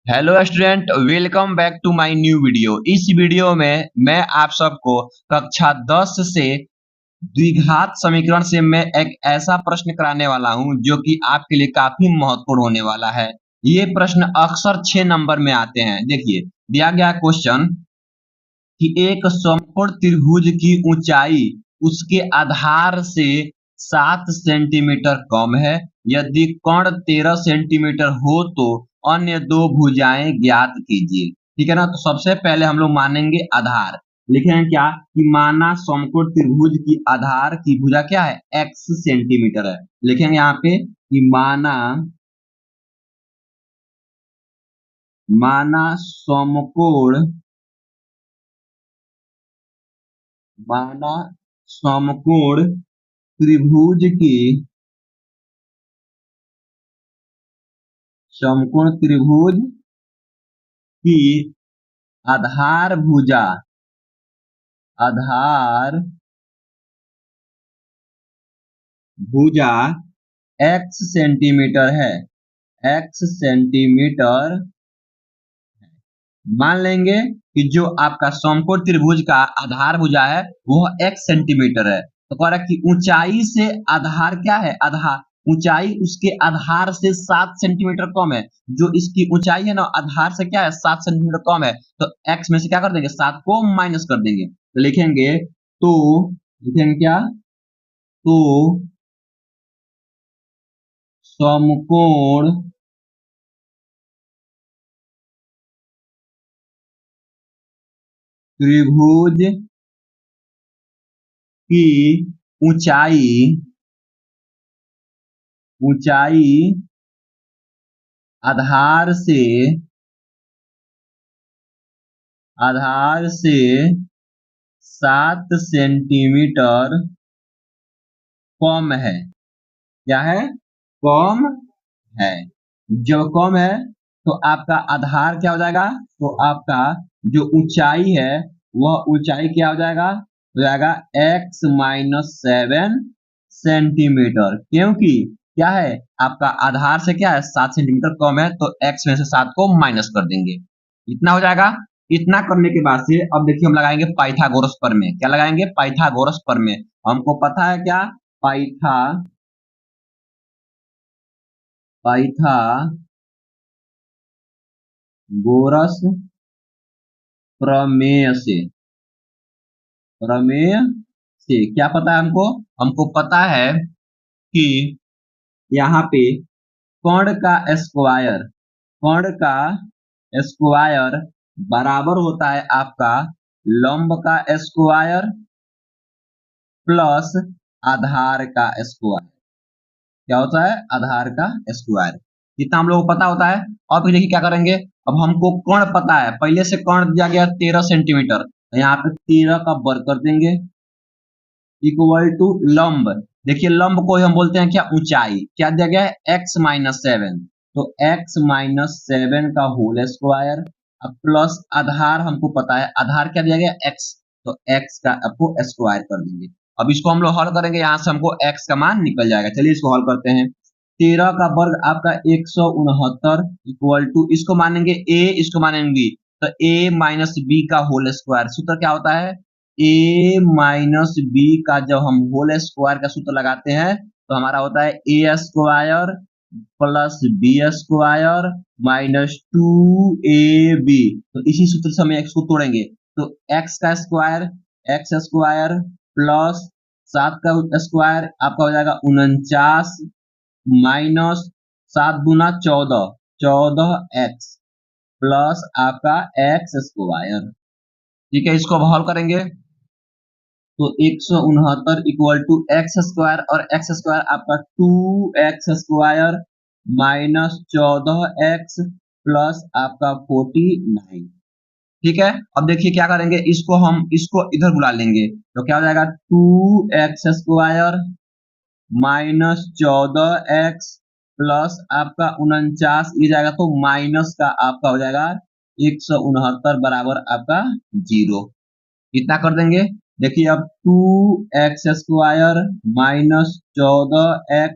Hello student, welcome back to my new video. इस video में मैं आप सबको कक्षा 10 से द्विघात समीकरण से मैं एक ऐसा प्रश्न कराने वाला हूं जो कि आपके लिए काफी महत्वपूर्ण होने वाला है। ये प्रश्न अक्सर 6 नंबर में आते हैं। देखिए, दिया गया क्वेश्चन कि एक समकोण त्रिभुज की ऊंचाई उसके आधार से 7 सेंटीमीटर कम है। यदि कोण 13 सेंटीमीटर हो तो अन्य दो भुजाएं ज्ञात कीजिए। ठीक है ना। तो सबसे पहले हम लोग मानेंगे आधार। लिखेंगे क्या कि माना समकोण त्रिभुज की आधार की भुजा क्या है, x सेंटीमीटर है। लिखेंगे यहाँ पे कि माना समकोण त्रिभुज की समकोण त्रिभुज की आधार भुजा x सेंटीमीटर है। x सेंटीमीटर मान लेंगे कि जो आपका समकोण त्रिभुज का आधार भुजा है वह x सेंटीमीटर है। तो कह रहा है कि ऊंचाई से आधार क्या है, आधार ऊंचाई उसके आधार से 7 सेंटीमीटर कम है। जो इसकी ऊंचाई है ना, आधार से क्या है, 7 सेंटीमीटर कम है। तो x में से क्या कर देंगे, 7 को माइनस कर देंगे। तो लिखेंगे क्या, तो समकोण त्रिभुज की ऊंचाई आधार से 7 सेंटीमीटर कम है। क्या है, कम है। जब कम है तो आपका आधार क्या हो जाएगा, तो आपका जो ऊंचाई है वह ऊंचाई क्या हो जाएगा, x माइनस 7 सेंटीमीटर। क्योंकि क्या है, आपका आधार से क्या है, 7 सेंटीमीटर कम है। तो x में से 7 को माइनस कर देंगे, इतना हो जाएगा। इतना करने के बाद से अब देखिए हम लगाएंगे पाइथागोरस प्रमेय। क्या लगाएंगे, पाइथागोरस प्रमेय। हमको पता है क्या, पाइथागोरस प्रमेय से क्या पता है हमको पता है कि यहाँ पे कोण का स्क्वायर बराबर होता है आपका लंब का स्क्वायर प्लस आधार का स्क्वायर। क्या होता है, आधार का स्क्वायर। इतना हम लोग को पता होता है। और फिर देखिए क्या करेंगे, अब हमको कोण पता है, पहले से कोण दिया गया 13 सेंटीमीटर। तो यहाँ पे 13 का वर्ग कर देंगे इक्वल टू लंब। देखिए लंब को हम बोलते हैं क्या, ऊंचाई। क्या दिया गया है, x माइनस 7। तो x माइनस 7 का होल स्क्वायर अब प्लस आधार हमको पता है, आधार क्या दिया गया, x। तो x का आपको स्क्वायर कर देंगे। अब इसको हम लोग हल करेंगे, यहाँ से हमको x का मान निकल जाएगा। चलिए इसको हल करते हैं। 13 का वर्ग आपका 169 इक्वल टू, इसको मानेंगे a, इसको मानेंगे b। तो a माइनस b का होल स्क्वायर, सूत्र क्या होता है, a माइनस बी का जब हम होल स्क्वायर का सूत्र लगाते हैं तो हमारा होता है a square plus b square minus 2ab। तो इसी सूत्र से हम x को तोड़ेंगे। तो x का स्क्वायर प्लस 7 का स्क्वायर आपका हो जाएगा 49 माइनस 7 दूना 14x प्लस आपका x स्क्वायर। ठीक है, इसको अब हल करेंगे तो 169 इक्वल टू एक्स स्क्वायर, और एक्स स्क्वायर आपका 2x square minus 14x plus आपका 49। ठीक है, अब देखिए क्या करेंगे, इसको इधर बुला लेंगे। तो क्या हो जाएगा, 2x square minus 14x plus आपका 49 ये जाएगा, तो माइनस का आपका हो जाएगा 169 बराबर आपका 0। इतना कर देंगे। देखिए अब 2x स्क्वायर माइनस 14x,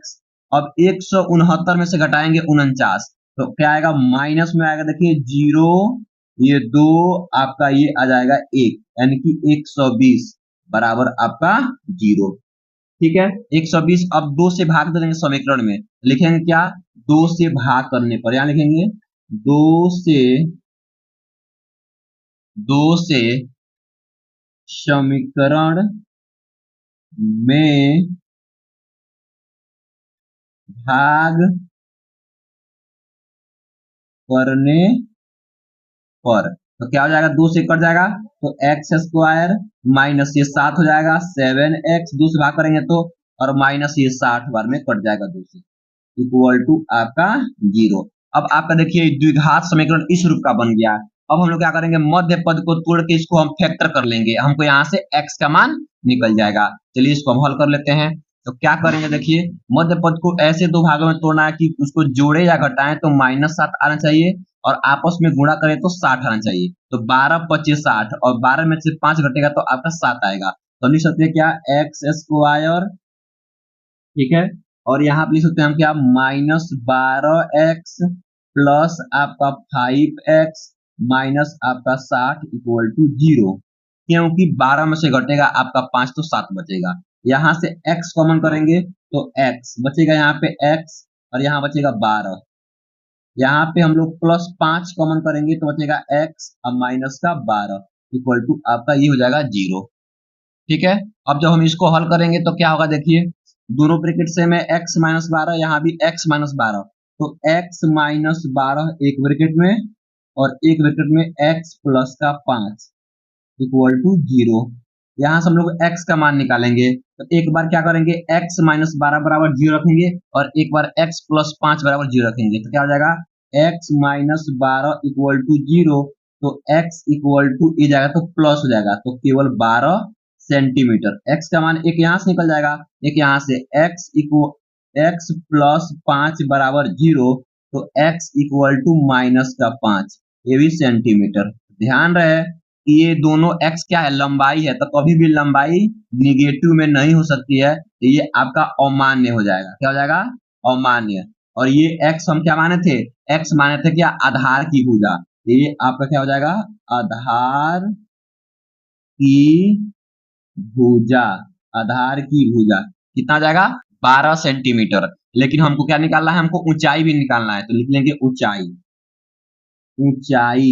अब 169 में से घटाएंगे 49। तो क्या आएगा, माइनस में आएगा, देखिए 0, ये 2, आपका ये आ जाएगा 1, यानी कि 120 बराबर आपका 0। ठीक है, 120 अब 2 से भाग देंगे समीकरण में, लिखेंगे क्या, 2 से भाग करने पर, यहां लिखेंगे 2 से 2 से समीकरण में भाग करने पर, तो क्या हो जाएगा, 2 से कट जाएगा तो एक्स स्क्वायर माइनस ये 7 हो जाएगा, 7x 2 से भाग करेंगे तो, और माइनस ये 60 बार में कट जाएगा 2 से, इक्वल टू आपका 0। अब आपका देखिए द्विघात समीकरण इस रूप का बन गया। अब हम लोग क्या करेंगे, मध्य पद को तोड़ के इसको हम फैक्टर कर लेंगे, हमको यहाँ से x का मान निकल जाएगा। चलिए इसको हम हल कर लेते हैं। तो क्या करेंगे, देखिए मध्य पद को ऐसे दो भागों में तोड़ना है कि उसको जोड़े या घटाएं तो -7 आना चाहिए, और आपस में गुणा करें तो 60 आना चाहिए। तो 12 25 60, और 12 में से 5 घटेगा तो आपका 7 आएगा। तो लिख सकते हैं क्या, एक्स स्क्वायर, ठीक है, और यहाँ पे लिख सकते हैं हम क्या, -12x प्लस आपका 5x माइनस आपका 60 इक्वल टू 0, क्योंकि 12 में से घटेगा आपका 5 तो 7 बचेगा। यहाँ से x कॉमन करेंगे तो x बचेगा, यहाँ पे x, और यहाँ बचेगा 12। यहाँ पे हम लोग +5 कॉमन करेंगे तो बचेगा x और माइनस का 12 इक्वल टू आपका ये हो जाएगा 0। ठीक है, अब जब हम इसको हल करेंगे तो क्या होगा, देखिए दोनों ब्रैकेट से में x माइनस 12, यहाँ भी x माइनस 12, तो x माइनस 12 एक ब्रैकेट में, और एक ब्रैकेट में x प्लस का 5 इक्वल टू 0। यहाँ से हम लोग x का मान निकालेंगे, तो एक बार क्या करेंगे, x माइनस 12 बराबर 0 रखेंगे, और एक बार x प्लस 5 बराबर 0 रखेंगे, तो क्या हो जाएगा, x माइनस 12 इक्वल टू 0, तो x इक्वल टू ये जाएगा तो प्लस हो जाएगा, तो केवल 12 सेंटीमीटर। x का मान एक यहाँ से निकल जाएगा, एक यहाँ से, x प्लस 5 बराबर 0, तो x इक्वल टू माइनस का 5, ये भी सेंटीमीटर। ध्यान रहे कि ये दोनों x क्या है, लंबाई है, तो कभी भी लंबाई निगेटिव में नहीं हो सकती है, तो ये आपका अमान्य हो जाएगा। क्या हो जाएगा, अमान्य। और ये x हम क्या माने थे, x माने थे क्या, आधार की भुजा, ये आपका क्या हो जाएगा, आधार की भुजा, आधार की भुजा कितना जाएगा, 12 सेंटीमीटर। लेकिन हमको क्या निकालना है, हमको ऊंचाई भी निकालना है, तो लिख लेंगे ऊंचाई, ऊंचाई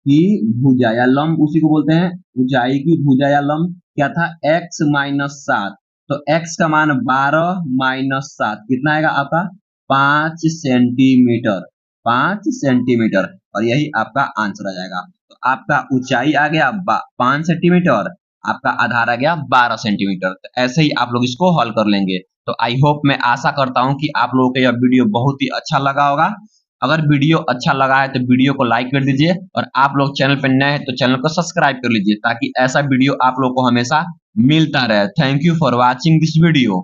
की भुजा या लंब उसी को बोलते हैं, ऊंचाई की भुजा या लंब क्या था, x माइनस 7, तो x का मान 12 माइनस 7 कितना आएगा आपका, 5 सेंटीमीटर, 5 सेंटीमीटर, और यही आपका आंसर आ जाएगा। तो आपका ऊंचाई आ गया 5 सेंटीमीटर, आपका आधार आ गया 12 सेंटीमीटर। तो ऐसे ही आप लोग इसको हल कर लेंगे। तो आई होप, मैं आशा करता हूं कि आप लोगों को यह वीडियो बहुत ही अच्छा लगा होगा। अगर वीडियो अच्छा लगा है तो वीडियो को लाइक कर दीजिए, और आप लोग चैनल पर नए हैं तो चैनल को सब्सक्राइब कर लीजिए, ताकि ऐसा वीडियो आप लोग को हमेशा मिलता रहे। Thank you for watching this video.